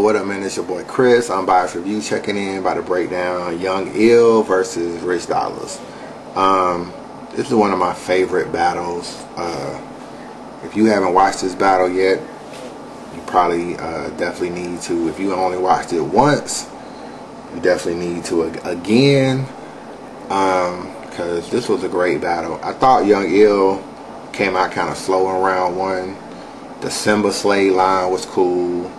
what up, man? It's your boy Chris. Unbias Review checking in, about to break down Young Ill versus Rich Dolarz. This is one of my favorite battles. If you haven't watched this battle yet, you probably definitely need to. If you only watched it once, you definitely need to again, because this was a great battle. I thought Young Ill came out kind of slow in round one. The Simba Slade line was cool.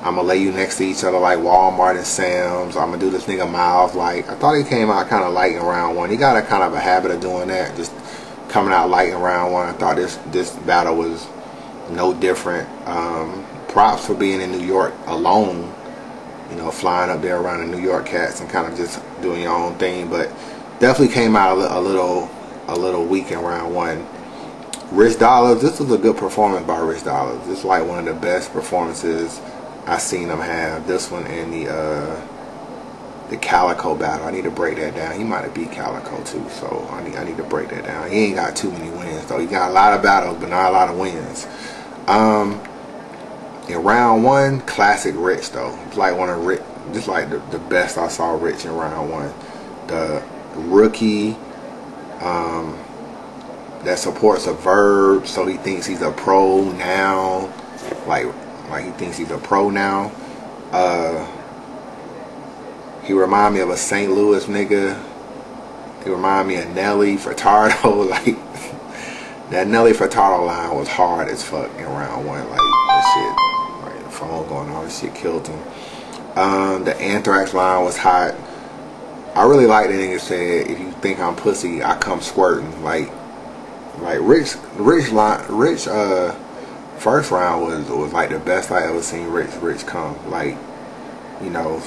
I'm gonna lay you next to each other like Walmart and Sam's. I'm gonna do this nigga Miles like. I thought he came out kind of light in round one. He got a kind of a habit of doing that, just coming out light in round one. I thought this battle was no different. Props for being in New York alone. You know, flying up there around the New York cats and kind of just doing your own thing. But definitely came out a little weak in round one. Rich Dolarz, this was a good performance by Rich Dolarz. This is like one of the best performances I've seen him have. This one and the Calico battle. I need to break that down. He might have beat Calico too, so I need to break that down. He ain't got too many wins though. He got a lot of battles, but not a lot of wins. In round one, classic Rich though. It's like one of Rich, just like the best I saw Rich in round one. The rookie. That supports a verb, so he thinks he's a pro now. Like he thinks he's a pro now. He remind me of a St. Louis nigga. He remind me of Nelly Furtado. Like that Nelly Furtado line was hard as fuck in round one. Like that shit, like the phone going on, this shit killed him. The Anthrax line was hot. I really like that nigga said, "If you think I'm pussy, I come squirting." Like Rich first round was like the best I ever seen Rich come. Like, you know,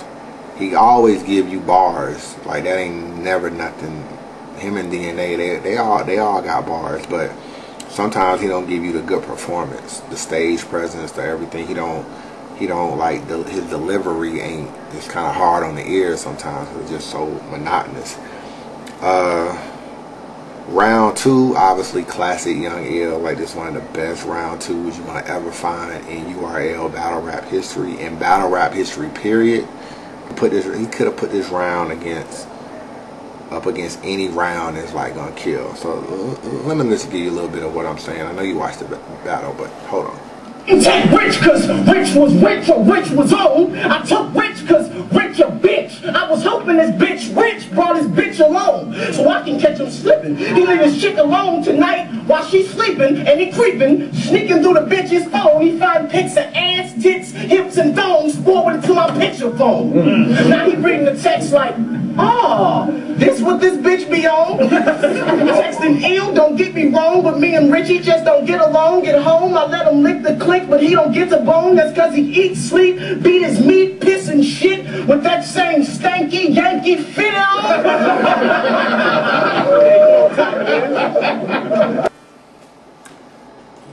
he always give you bars. Like that ain't never nothing. Him and DNA, they all got bars, but sometimes he don't give you the good performance, the stage presence, the everything. He don't like his delivery ain't. It's kind of hard on the ear sometimes. It's just so monotonous. Round two, obviously classic Young Ill. Like this is one of the best round twos you're gonna ever find in URL battle rap history and battle rap history period. He could have put this round up against any round that's like gonna kill. So let me just give you a little bit of what I'm saying. I know you watched the battle, but hold on. Take Rich cause Rich was rich or Rich was on. I took Rich cause Rich a bitch. I was hoping this bitch Rich brought his bitch along so I can catch him slipping. He leave his chick alone tonight while she's sleeping, and he creeping, sneaking through the bitch's phone. He find pics of ass, tits, hips, and thongs, forwarded to my picture phone. Now he reading the text like, "Oh, this what this bitch be on?" Texting ill, don't get me wrong, but me and Richie just don't get along. Get home, I let him lick the click, but he don't get to bone. That's cause he eats, sleep, beat his meat, piss and shit with that same stanky Yankee fit on.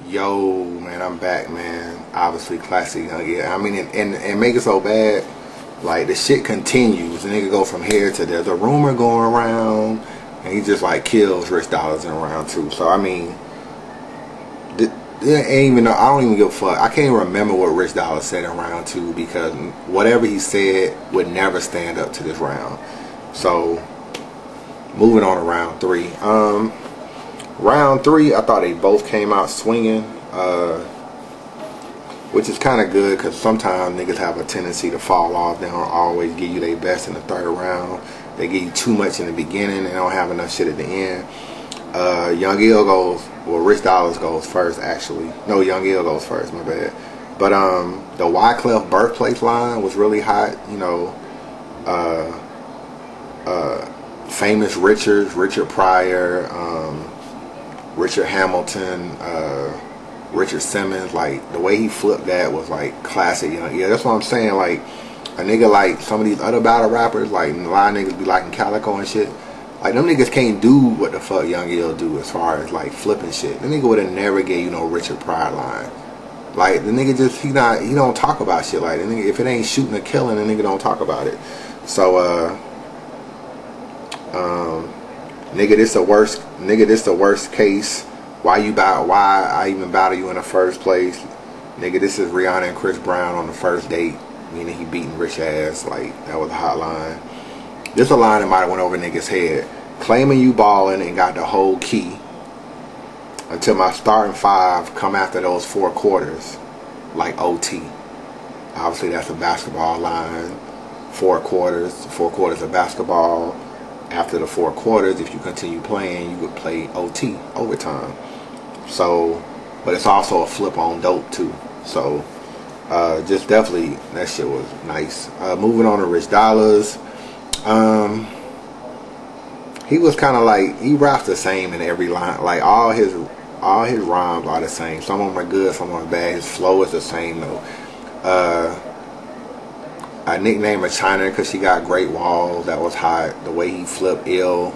Yo, man, I'm back, man. Obviously classic Young Ill. I mean, and make it so bad. Like the shit continues, and nigga go from here to there's a rumor going around, and he just like kills Rich Dolarz in round two. So I mean, I don't even give a fuck. I can't even remember what Rich Dolarz said in round two because whatever he said would never stand up to this round. So moving on to round three. Round three, I thought they both came out swinging. Which is kind of good because sometimes niggas have a tendency to fall off. They don't always give you their best in the third round. They give you too much in the beginning. They don't have enough shit at the end. Young Ill goes, well, Rich Dolarz goes first actually. No, Young Ill goes first, my bad. But the Wyclef birthplace line was really hot. You know, famous Richard Pryor, Richard Hamilton, Richard Simmons, like the way he flipped that was like classic Young Ill. That's what I'm saying. Like a nigga like some of these other battle rappers, like a lot of niggas be liking Calico and shit. Like them niggas can't do what the fuck Young Ill do as far as like flipping shit. The nigga would have never gave you no Richard Pryor line. Like the nigga just he don't talk about shit like that. Nigga, if it ain't shooting or killing, the nigga don't talk about it. So nigga, this the worst case. Why I even battle you in the first place? Nigga, this is Rihanna and Chris Brown on the first date. meaning he beating Rich ass. Like, that was a hot line. This is a line that might have went over niggas' head. Claiming you balling and got the whole key until my starting five come after those 4 quarters, like OT. Obviously, that's a basketball line. 4 quarters of basketball. After the 4 quarters, if you continue playing, you would play OT, overtime. So, but it's also a flip on dope too. So, just definitely, that shit was nice. Moving on to Rich Dolarz. He was kind of like, he raps the same in every line. Like, all his rhymes are the same. Some of them are good, some of them are bad. His flow is the same though. I nicknamed her China because she got great walls. That was hot. The way he flipped ill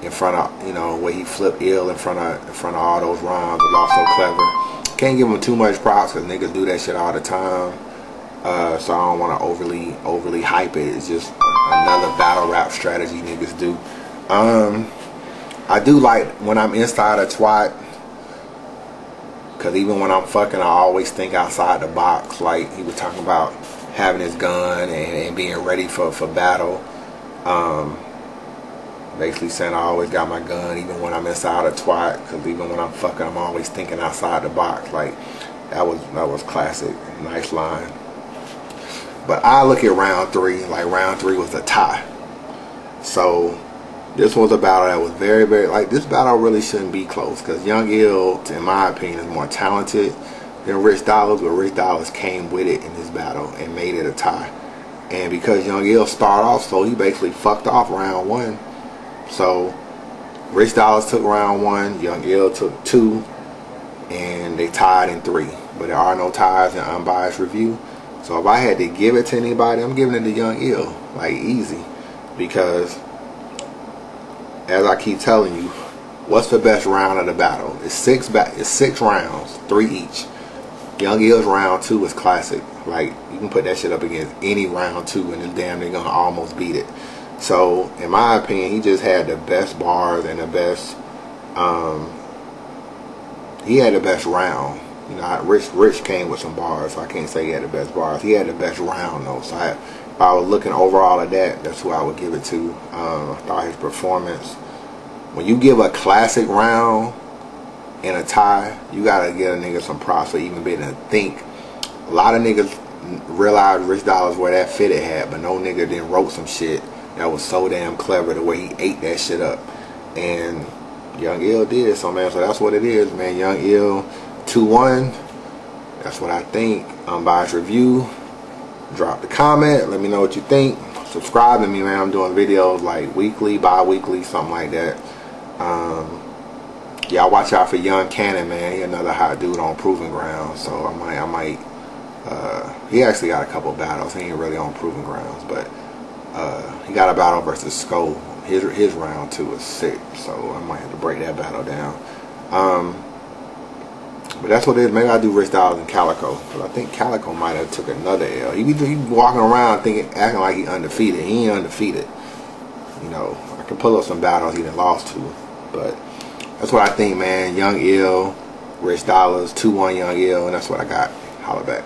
in front of, way he flipped ill in front of all those rhymes was also clever. Can't give him too much props because niggas do that shit all the time. So I don't want to overly hype it. It's just another battle rap strategy niggas do. I do like when I'm inside a twat, because even when I'm fucking, I always think outside the box. Like, he was talking about having his gun and being ready for battle. Basically saying I always got my gun even when I'm inside a twat, because even when I'm fucking, I'm always thinking outside the box. Like, that was classic. Nice line. But I look at round 3, like round 3 was a tie. So this was a battle that was very, very, like, this battle really shouldn't be close, because Young Ill, in my opinion, is more talented than Rich Dolarz, but Rich Dolarz came with it in this battle and made it a tie. And because Young Ill started off slow, he basically fucked off round 1. So Rich Dolarz took round 1, Young Ill took 2, and they tied in 3. But there are no ties in unbiased review. So if I had to give it to anybody, I'm giving it to Young Ill, like, easy. Because, as I keep telling you, what's the best round of the battle? It's 6 rounds, 3 each. Young Ill's round 2 is classic. Like, you can put that shit up against any round 2 and it's damn near gonna almost beat it. So, in my opinion, he just had the best bars and the best, he had the best round. Rich came with some bars, so I can't say he had the best bars. He had the best round though. So if I was looking overall at that, that's who I would give it to. I thought his performance, when you give a classic round in a tie, you gotta give a nigga some props for even being to think. A lot of niggas realized Rich Dolarz where that fitted had, but no nigga then wrote some shit that was so damn clever the way he ate that shit up. And Young Ill did. So, man, so that's what it is, man. Young Ill 2-1. That's what I think. Unbiased review. Drop the comment. Let me know what you think. Subscribe to me, man. I'm doing videos like weekly, bi-weekly, something like that. Y'all watch out for Young Cannon, man. He another hot dude on Proving Grounds. So I might he actually got a couple battles. He ain't really on Proving Grounds, but he got a battle versus Skull. His round 2 is sick, so I might have to break that battle down. But that's what it is. Maybe I'll do Rich Dolarz and Calico, because I think Calico might have took another L. He be walking around acting like he undefeated. He ain't undefeated. I can pull up some battles he done lost to, but that's what I think, man. Young Ill, Rich Dolarz, 2-1 Young Ill, and that's what I got. Holla back.